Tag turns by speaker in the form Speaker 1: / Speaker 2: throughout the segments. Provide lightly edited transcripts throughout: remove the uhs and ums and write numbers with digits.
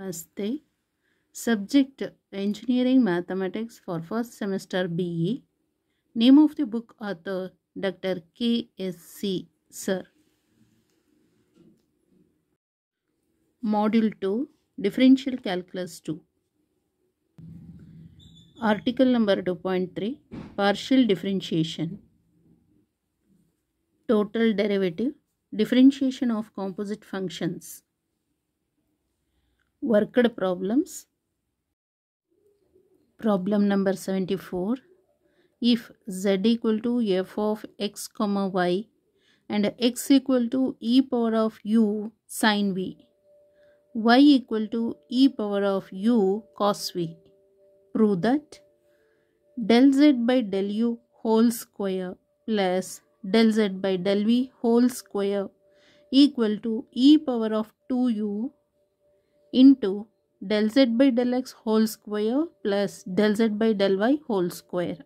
Speaker 1: Namaste. Subject Engineering Mathematics for first semester BE. Name of the book author Dr. K.S.C. Sir. Module 2 Differential Calculus 2. Article number 2.3 Partial Differentiation. Total Derivative. Differentiation of composite functions. Worked problems. Problem number 74. If z equal to f of x comma y and x equal to e power of u sin v, y equal to e power of u cos v, prove that del z by del u whole square plus del z by del v whole square equal to e power of 2u into del z by del x whole square plus del z by del y whole square.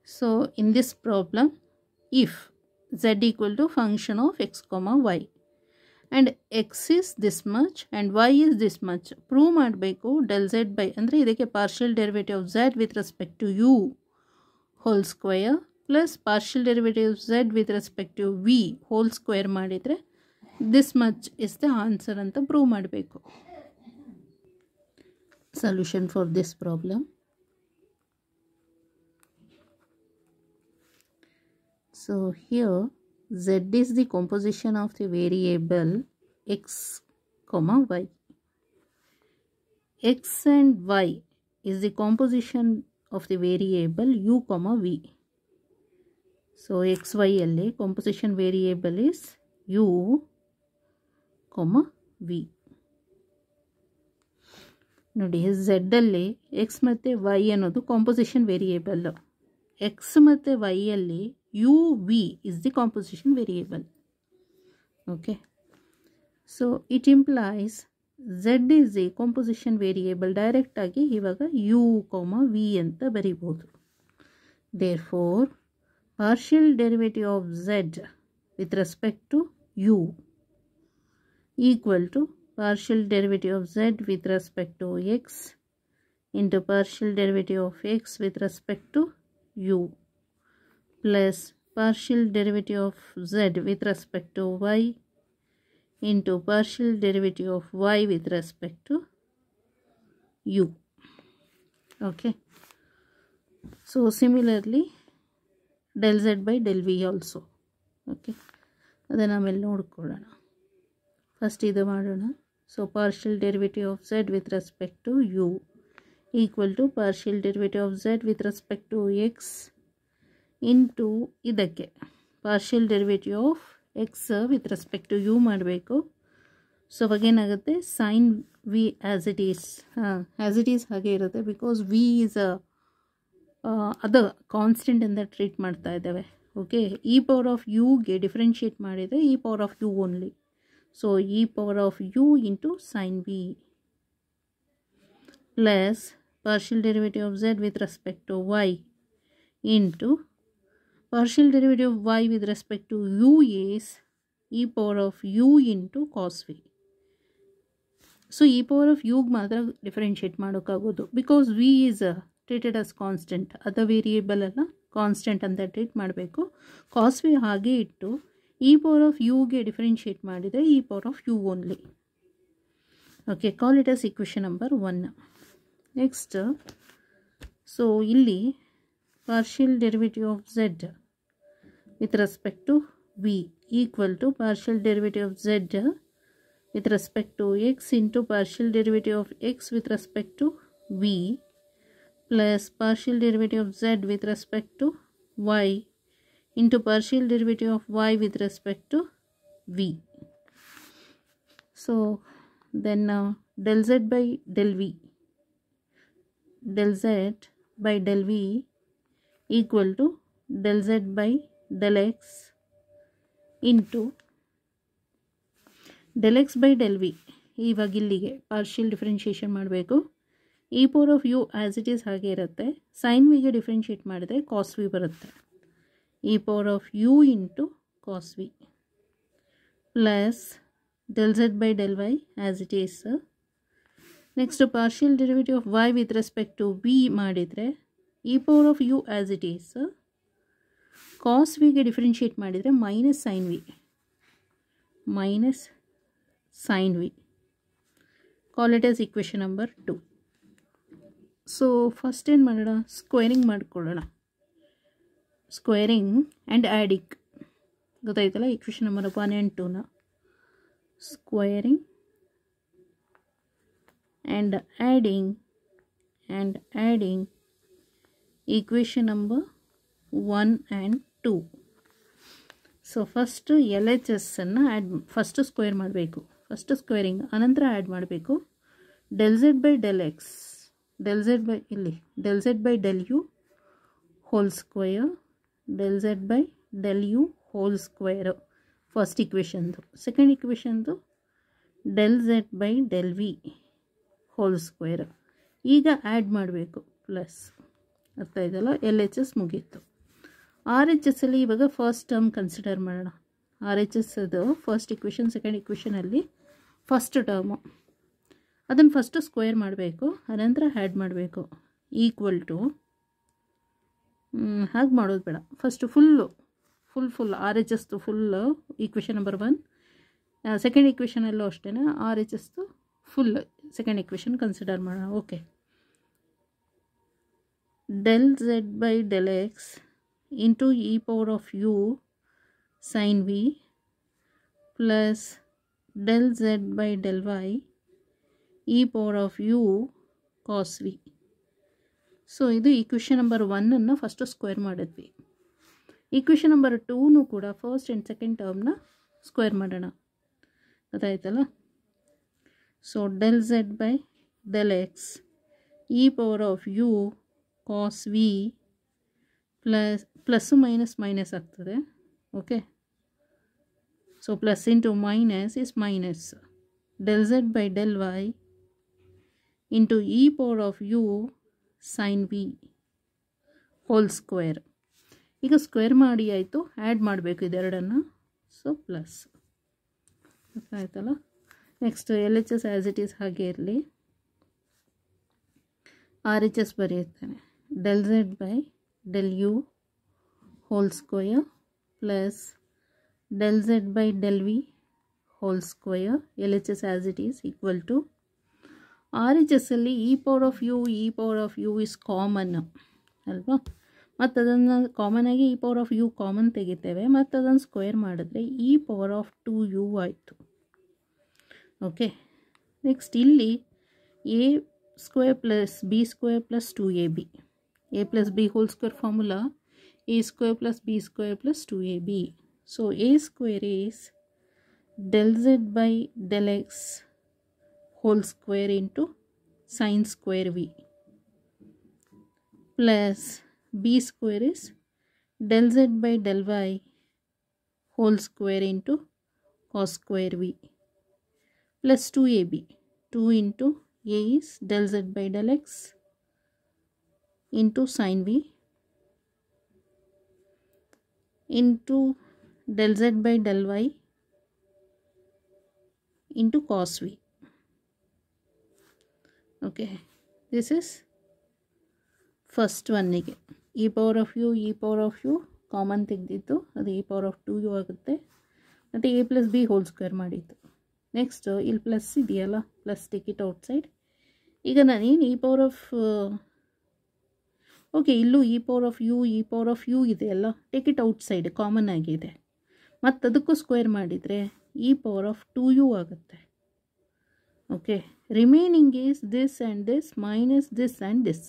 Speaker 1: So in this problem, if z equal to function of x comma y and x is this much and y is this much, prove ಮಾಡಬೇಕು del z by ಅಂದರೆ ಇದಕ್ಕೆ partial derivative of z with respect to u whole square plus partial derivative of z with respect to v whole square ಮಾಡಿದರೆ this much is the answer ಅಂತ prove ಮಾಡಬೇಕು. Solution for this problem. So here z is the composition of the variable x comma y. X and y is the composition of the variable u comma v. So x y alli composition variable is u comma v. ನೋಡಿ z ಅಲ್ಲಿ x ಮತ್ತು y ಅನ್ನೋದು composition variable. x ಮತ್ತು y ಅಲ್ಲಿ uv is the composition variable. Okay, so it implies z is a composition variable. Direct ಆಗಿ ಇವಾಗ u, v ಅಂತ ಬರಿಬಹುದು. Therefore partial derivative of z with respect to u equal to partial derivative of z with respect to x into partial derivative of x with respect to u plus partial derivative of z with respect to y into partial derivative of y with respect to u. Okay, so similarly del z by del v also. Okay, ಅದನ್ನು ಆಮೇಲೆ ನೋಡ್ಕೊಳ್ಳೋಣ. First ಇದು ಮಾಡೋಣ. So partial derivative of z with respect to u equal to partial derivative of z with respect to x into ಇದಕ್ಕೆ partial derivative of x with respect to u ಮಾಡಬೇಕು. So ಅವಾಗ ಏನಾಗುತ್ತೆ sin v as it is ಹಾಗೆ ಇರುತ್ತೆ. Because v is ಅದು constant ಅಂತ treat ಮಾಡ್ತಾ ಇದ್ದೇವೆ. ಓಕೆ, e ಪವರ್ ಆಫ್ ಯುಗೆ ಡಿಫ್ರೆನ್ಷಿಯೇಟ್ ಮಾಡಿದರೆ e power of u only. So e power of u into sin v plus partial derivative of z with respect to y into partial derivative of y with respect to u is e power of u into cos v. So e power of u ಮಾತ್ರ differentiate ಮಾಡೋಕ್ಕಾಗೋದು because v is treated as constant. ಅದ variable ಅಲ್ಲ, constant ಅಂತ treat ಮಾಡಬೇಕು. Cos v ಹಾಗೆ ಇಟ್ಟು e power of uಗೆ differentiate ಮಾಡಿದರೆ e power of u only. Okay, call it as equation number 1. Next, so ಇಲ್ಲಿ partial derivative of z with respect to v equal to partial derivative of z with respect to x into partial derivative of x with respect to v plus partial derivative of z with respect to y into partial derivative of y with respect to v. So then del z by del v, del z by del v equal to del z by del x into del x by del v. ಇವಾಗ ಇಲ್ಲಿಗೆ partial differentiation ಮಾಡಬೇಕು. e power of u as it is ಹಾಗೆ ಇರುತ್ತೆ. Sign ವಿಗೆ differentiate ಮಾಡಿದರೆ ಕಾಸ್ V ಬರುತ್ತೆ. e power of u into cos v plus del z by del y as it is next partial derivative of y with respect to v ಮಾಡಿದರೆ e power of u as it is cos ವಿಗೆ differentiate ಮಾಡಿದರೆ minus sine v call it as equation number 2. So first ಏನು ಮಾಡೋಣ, squaring ಮಾಡ್ಕೊಳ್ಳೋಣ. Squaring and adding ಗೊತ್ತಾಯ್ತಲ್ಲ, equation number 1 and 2ನ squaring and adding equation number 1 and 2. So first LHS ಅನ್ನು first square ಮಾಡಬೇಕು, first squaring ಅನಂತರ add ಮಾಡಬೇಕು. del z by del x, del z by ಇಲ್ಲಿ del z by del u whole square, del z by del u whole square first ಇಕ್ವೇಷನ್ದು. Second ಇಕ್ವೇಷನ್ದು del z by del v whole square. ಈಗ add ಮಾಡಬೇಕು plus, ಅರ್ಥ ಇದೆಲ್ಲ. LHS ಮುಗೀತು. RHS ಅಲ್ಲಿ ಇವಾಗ ಫಸ್ಟ್ ಟರ್ಮ್ ಕನ್ಸಿಡರ್ ಮಾಡೋಣ. RHS ಅದು ಫಸ್ಟ್ ಇಕ್ವೇಷನ್ ಸೆಕೆಂಡ್ ಇಕ್ವೇಷನಲ್ಲಿ ಫಸ್ಟ್ ಟರ್ಮು, ಅದನ್ನು ಫಸ್ಟು ಸ್ಕ್ವೇರ್ ಮಾಡಬೇಕು, ಅನಂತರ ಆ್ಯಡ್ ಮಾಡಬೇಕು. ಈಕ್ವಲ್ ಟು ಹಾಗೆ ಮಾಡೋದು ಬೇಡ, ಫಸ್ಟು ಫುಲ್ RHSದು ಫುಲ್ಲು ಈಕ್ವೇಷನ್ ನಂಬರ್ 1, ಸೆಕೆಂಡ್ ಇಕ್ವೇಷನಲ್ಲೂ ಅಷ್ಟೇ RHSದು ಫುಲ್ ಸೆಕೆಂಡ್ ಇಕ್ವೇಷನ್ ಕನ್ಸಿಡರ್ ಮಾಡೋಣ. Okay, del z by del x into e power of u sin v plus del z by del y e power of u cos v. So ಇದು equation number 1ಅನ್ನು first square ಮಾಡಿದ್ವಿ. Equation number 2ನೂ ಕೂಡ first and second ಟರ್ಮ್ನ square ಮಾಡೋಣ, ಗೊತ್ತಾಯ್ತಲ್ಲ. So del z by del x e power of u cos v plus minus ಆಗ್ತದೆ. Okay, so plus into minus is minus. del z by del y into e power of u sin v whole square. ಈಗ square ಮಾಡಿ ಆಯಿತು, add ಮಾಡಬೇಕು ಇದೆರಡನ್ನು. So plus, ಆಯ್ತಲ್ಲ. Next LHS as it is ಹಾಗೆ ಇರಲಿ. RHS ಬರೆಯುತ್ತೇನೆ. del z by del u whole square plus del z by del v whole square. LHS as it is equal to RHS ಅಲ್ಲಿ e power of u is common ಅಲ್ವಾ, ಮತ್ತು ಅದನ್ನು ಕಾಮನಾಗಿ e power of u common ತೆಗಿತೇವೆ, ಮತ್ತು ಅದನ್ನು square ಮಾಡಿದ್ರೆ e power of 2u ಆಯಿತು. ಓಕೆ, ನೆಕ್ಸ್ಟ್ ಇಲ್ಲಿ a square plus b square plus 2ab, a plus b whole square formula a square plus b square plus 2ab. So a square is del z by del x whole square into sin square v plus b square is del z by del y whole square into cos square v plus 2ab. 2 into a is del z by del x into sin v into del z by del y into cos v. Okay, this is first ಒನ್ನಿಗೆ e power of u common ತೆಗೆದಿತ್ತು, ಅದು e power of 2u ಆಗುತ್ತೆ, ಮತ್ತು a plus b whole square ಮಾಡಿತ್ತು. ನೆಕ್ಸ್ಟ್ ಇಲ್ಲಿ plus ಇದೆಯಲ್ಲ, plus take it outside. ಈಗ ನಾನೇನು e ಪವರ್ ಆಫ್ ಓಕೆ, ಇಲ್ಲೂ e ಪವರ್ ಆಫ್ ಯು ಇದೆಯಲ್ಲ, ಟಿಕೆಟ್ ಔಟ್ಸೈಡ್ ಕಾಮನ್ ಆಗಿದೆ, ಮತ್ತು ಅದಕ್ಕೂ ಸ್ಕ್ವೇರ್ ಮಾಡಿದರೆ e ಪವರ್ ಆಫ್ 2u ಆಗುತ್ತೆ. Okay, remaining is this and this minus this and this,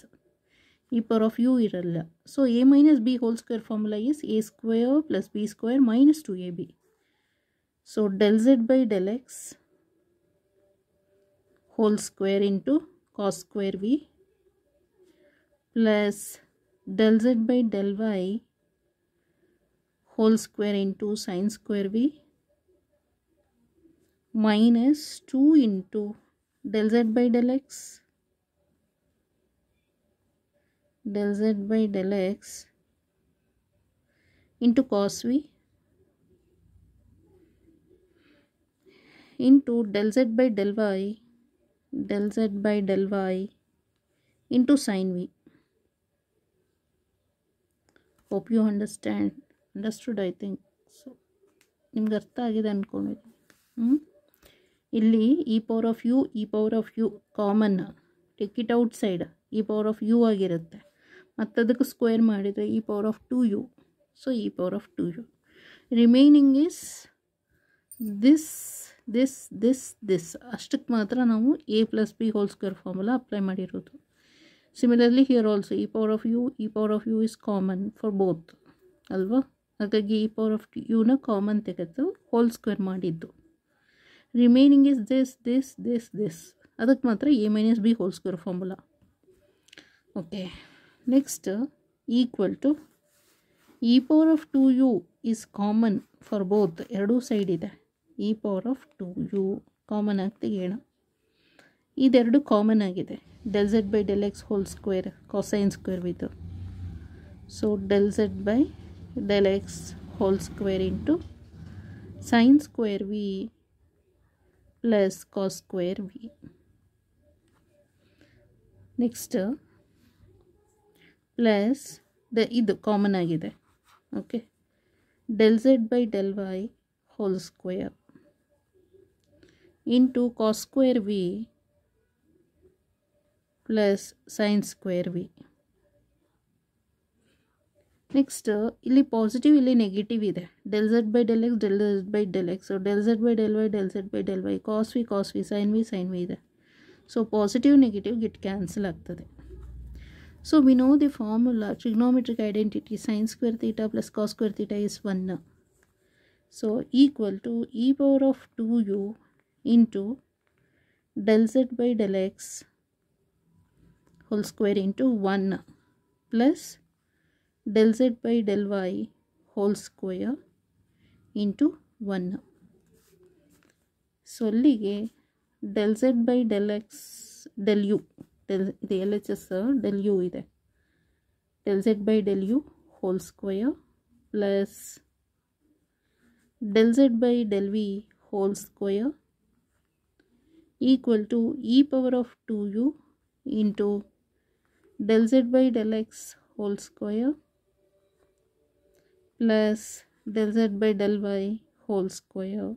Speaker 1: e power of u ಇರಲ್ಲ. So a minus b whole square formula is a square plus b square minus 2ab. So del z by del x whole square into cos square v plus del z by del y whole square into sin square v minus 2 into del z by del x into cos v into del z by del y del z by del y into sin v. Hope you understood I think so. ನಿಮ್ಗೆ ಅರ್ಥ ಆಗಿದೆ ಅಂದ್ಕೊಂಡಿದ್ದೀನಿ. ಇಲ್ಲಿ e power of u common, take it out side, e power of u ಆಗಿರುತ್ತೆ. ಮತ್ತು ಅದಕ್ಕೆ square ಮಾಡಿದರೆ e power of 2u. So e power of 2u. Remaining is this ಅಷ್ಟಕ್ಕೆ ಮಾತ್ರ ನಾವು a plus b whole square formula apply ಮಾಡಿರೋದು. Similarly here also e power of u is common for both ಅಲ್ವಾ. ಹಾಗಾಗಿ e power of uನ common ತೆಗೆದು whole square ಮಾಡಿದ್ದು. Remaining is this ಅದಕ್ಕೆ ಮಾತ್ರ a minus b whole square formula. Okay, next equal to e power of 2u is common for both, ಎರಡೂ side ಇದೆ. e power of 2u common ಆಗಿ ತೆಗೆಯೋಣ. ಇದೆರಡು common ಆಗಿದೆ. del z by del x whole square cosine square with. So del z by del x whole square into sin square v plus cos square v. Next plus ಇದು common ಆಗಿದೆ. Okay, del z by del y whole square into cos square v plus sin square v. Next ಇಲ್ಲಿ positive, ಇಲ್ಲಿ negative ಇದೆ. del z by del x. So del z by del y cos v sin v ಇದೆ. So positive negative get cancel ಆಗ್ತದೆ. So we know the formula, trigonometric identity, sin square theta plus cos square theta is 1. So equal to e power of 2u into del z by del x whole square into 1 plus del z by del y whole square into 1. So ಅಲ್ಲಿಗೆ del z by del x del u, ಇದು L H S del u ಇದೆ. del z by del u whole square plus del z by del v whole square equal to e power of 2u into del z by del x whole square plus del z by del y whole square.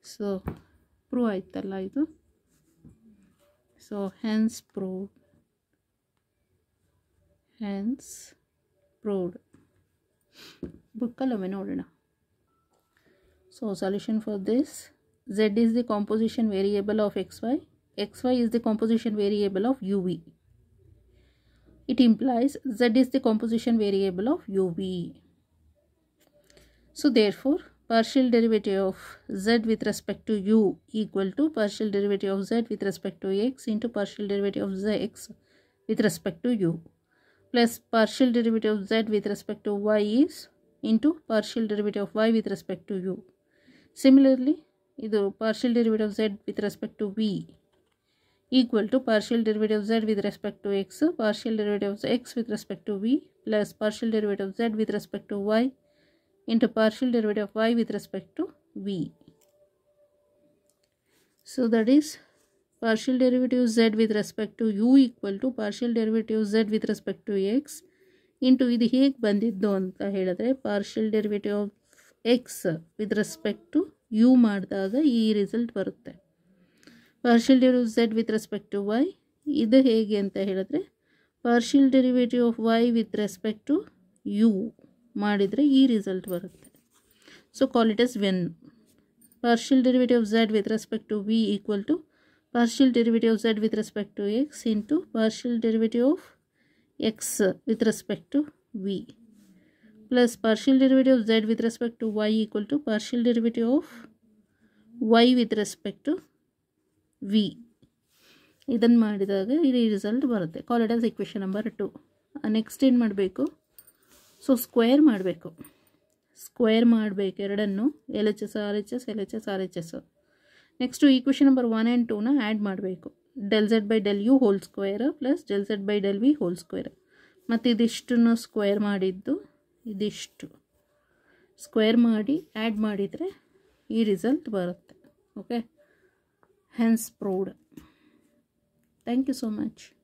Speaker 1: So prove ಆಯ್ತಲ್ಲ ಇದು. So hence proved. ಬುಕ್ಕಲ್ಲೊಮ್ಮೆ ನೋಡೋಣ. So solution for this, z is the composition variable of xy is the composition variable of uv. It implies z is the composition variable of uv. So therefore partial derivative of z with respect to u equal to partial derivative of z with respect to x into partial derivative of x with respect to u plus partial derivative of z with respect to y is into partial derivative of y with respect to u. Similarly, ಇದು partial derivative of z with respect to v equal to partial derivative of z with respect to x, partial derivative of x with respect to v plus partial derivative of z with respect to y into partial derivative of y with respect to v. So that is partial derivative of z with respect to u equal to partial derivative of z with respect to x into ಇದು ಹೇಗೆ ಬಂದಿದ್ದು ಅಂತ ಹೇಳಿದ್ರೆ partial derivative of x with respect to u ಮಾಡಿದಾಗ ಈ result ಬರುತ್ತೆ. partial derivative of z with respect to y ಇದು ಹೇಗೆ ಅಂತ ಹೇಳಿದ್ರೆ partial derivative of y with respect to u ಮಾಡಿದರೆ ಈ ರಿಸಲ್ಟ್ ಬರುತ್ತೆ. So call it as when partial derivative of z with respect to v equal to partial derivative of z with respect to x into partial derivative of x with respect to v plus partial derivative of z with respect to y equal to partial derivative of y with respect to v. ಇದನ್ನು ಮಾಡಿದಾಗ ಈ result ಬರುತ್ತೆ. Call it as equation number 2. Next ಏನು ಮಾಡಬೇಕು, so square ಮಾಡಬೇಕು ಎರಡನ್ನು, L H S R H S. Next equation number 1 and 2ನ add ಮಾಡಬೇಕು. del z by del u whole square plus del z by del v whole square. ಮತ್ತು ಇದಿಷ್ಟನ್ನು square ಮಾಡಿದ್ದು ಇದಿಷ್ಟು ಸ್ಕ್ವೇರ್ ಮಾಡಿ ಆ್ಯಡ್ ಮಾಡಿದರೆ ಈ ರಿಸಲ್ಟ್ ಬರುತ್ತೆ. Okay, hence proved. Thank you so much.